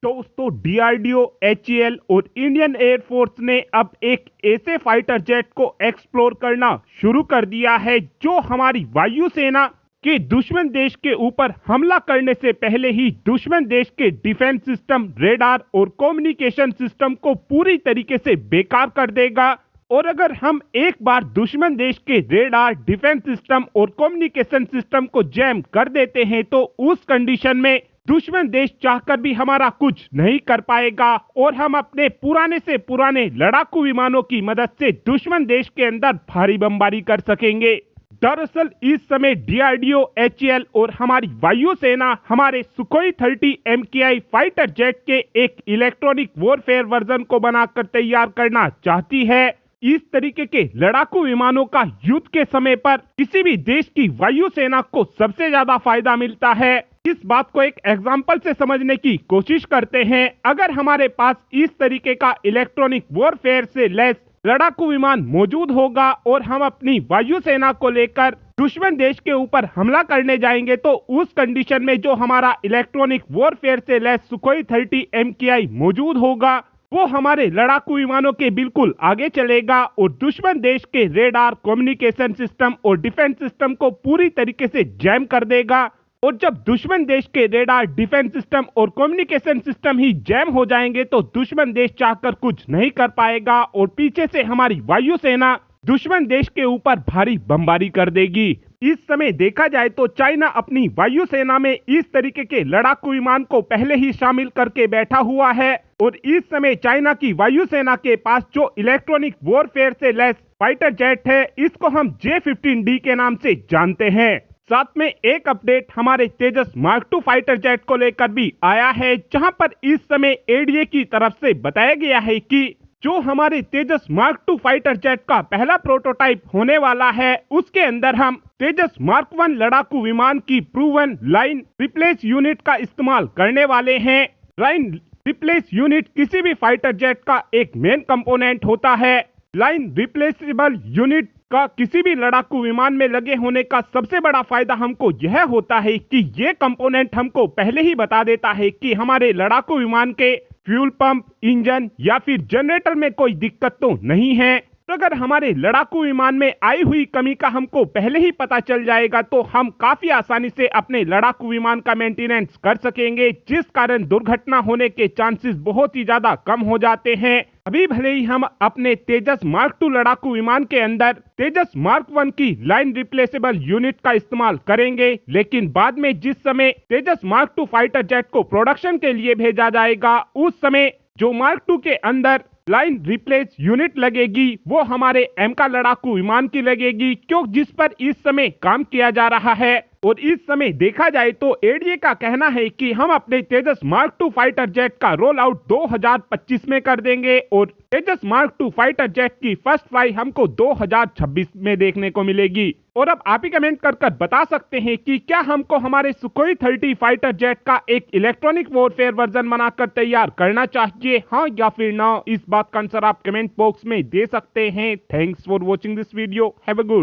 दोस्तों DRDO, HAL और Indian air force ने अब एक ऐसे फाइटर जेट को एक्सप्लोर करना शुरू कर दिया है जो हमारी वायुसेना के दुश्मन देश के ऊपर हमला करने से पहले ही दुश्मन देश के डिफेंस सिस्टम, रेडार और कम्युनिकेशन सिस्टम को पूरी तरीके से बेकार कर देगा। और अगर हम एक बार दुश्मन देश के रेडार, डिफेंस सिस्टम और कम्युनिकेशन सिस्टम को जैम कर देते हैं तो उस कंडीशन में दुश्मन देश चाहकर भी हमारा कुछ नहीं कर पाएगा और हम अपने पुराने से पुराने लड़ाकू विमानों की मदद से दुश्मन देश के अंदर भारी बमबारी कर सकेंगे। दरअसल इस समय डीआरडीओ, एचएएल और हमारी वायुसेना हमारे सुखोई 30 MKI फाइटर जेट के एक इलेक्ट्रॉनिक वॉरफेयर वर्जन को बनाकर तैयार करना चाहती है। इस तरीके के लड़ाकू विमानों का युद्ध के समय पर किसी भी देश की वायुसेना को सबसे ज्यादा फायदा मिलता है। इस बात को एक एग्जाम्पल से समझने की कोशिश करते हैं। अगर हमारे पास इस तरीके का इलेक्ट्रॉनिक वॉरफेयर से लैस लड़ाकू विमान मौजूद होगा और हम अपनी वायुसेना को लेकर दुश्मन देश के ऊपर हमला करने जाएंगे तो उस कंडीशन में जो हमारा इलेक्ट्रॉनिक वॉरफेयर से लैस सुखोई 30 MKI मौजूद होगा वो हमारे लड़ाकू विमानों के बिल्कुल आगे चलेगा और दुश्मन देश के रेडार, कम्युनिकेशन सिस्टम और डिफेंस सिस्टम को पूरी तरीके से जैम कर देगा। और जब दुश्मन देश के रेडार, डिफेंस सिस्टम और कम्युनिकेशन सिस्टम ही जैम हो जाएंगे तो दुश्मन देश चाहकर कुछ नहीं कर पाएगा और पीछे से हमारी वायुसेना दुश्मन देश के ऊपर भारी बमबारी कर देगी। इस समय देखा जाए तो चाइना अपनी वायुसेना में इस तरीके के लड़ाकू विमान को पहले ही शामिल करके बैठा हुआ है और इस समय चाइना की वायुसेना के पास जो इलेक्ट्रॉनिक वॉरफेयर से लैस फाइटर जेट है इसको हम J-15D के नाम से जानते हैं। साथ में एक अपडेट हमारे तेजस मार्क 2 फाइटर जेट को लेकर भी आया है जहां पर इस समय एडीए की तरफ से बताया गया है कि जो हमारे तेजस मार्क 2 फाइटर जेट का पहला प्रोटोटाइप होने वाला है उसके अंदर हम तेजस मार्क 1 लड़ाकू विमान की प्रूवन लाइन रिप्लेस यूनिट का इस्तेमाल करने वाले हैं। लाइन रिप्लेस यूनिट किसी भी फाइटर जेट का एक मेन कंपोनेंट होता है। लाइन रिप्लेसेबल यूनिट का किसी भी लड़ाकू विमान में लगे होने का सबसे बड़ा फायदा हमको यह होता है कि ये कंपोनेंट हमको पहले ही बता देता है कि हमारे लड़ाकू विमान के फ्यूल पंप, इंजन या फिर जनरेटर में कोई दिक्कत तो नहीं है। तो अगर हमारे लड़ाकू विमान में आई हुई कमी का हमको पहले ही पता चल जाएगा तो हम काफी आसानी से अपने लड़ाकू विमान का मेंटेनेंस कर सकेंगे जिस कारण दुर्घटना होने के चांसेस बहुत ही ज्यादा कम हो जाते हैं। अभी भले ही हम अपने तेजस मार्क 2 लड़ाकू विमान के अंदर तेजस मार्क 1 की लाइन रिप्लेसेबल यूनिट का इस्तेमाल करेंगे लेकिन बाद में जिस समय तेजस मार्क 2 फाइटर जेट को प्रोडक्शन के लिए भेजा जाएगा उस समय जो मार्क 2 के अंदर लाइन रिप्लेस यूनिट लगेगी वो हमारे एम का लड़ाकू विमान की लगेगी क्यों जिस पर इस समय काम किया जा रहा है। और इस समय देखा जाए तो एडीए का कहना है कि हम अपने तेजस मार्क 2 फाइटर जेट का रोल आउट 2025 में कर देंगे और तेजस मार्क 2 फाइटर जेट की फर्स्ट फ्लाई हमको 2026 में देखने को मिलेगी। और अब आप ही कमेंट कर बता सकते हैं कि क्या हमको हमारे सुखोई 30 फाइटर जेट का एक इलेक्ट्रॉनिक वॉरफेयर वर्जन बनाकर तैयार करना चाहिए, हाँ या फिर ना। इस बात का आंसर आप कमेंट बॉक्स में दे सकते हैं। Thanks for watching this video. Have a good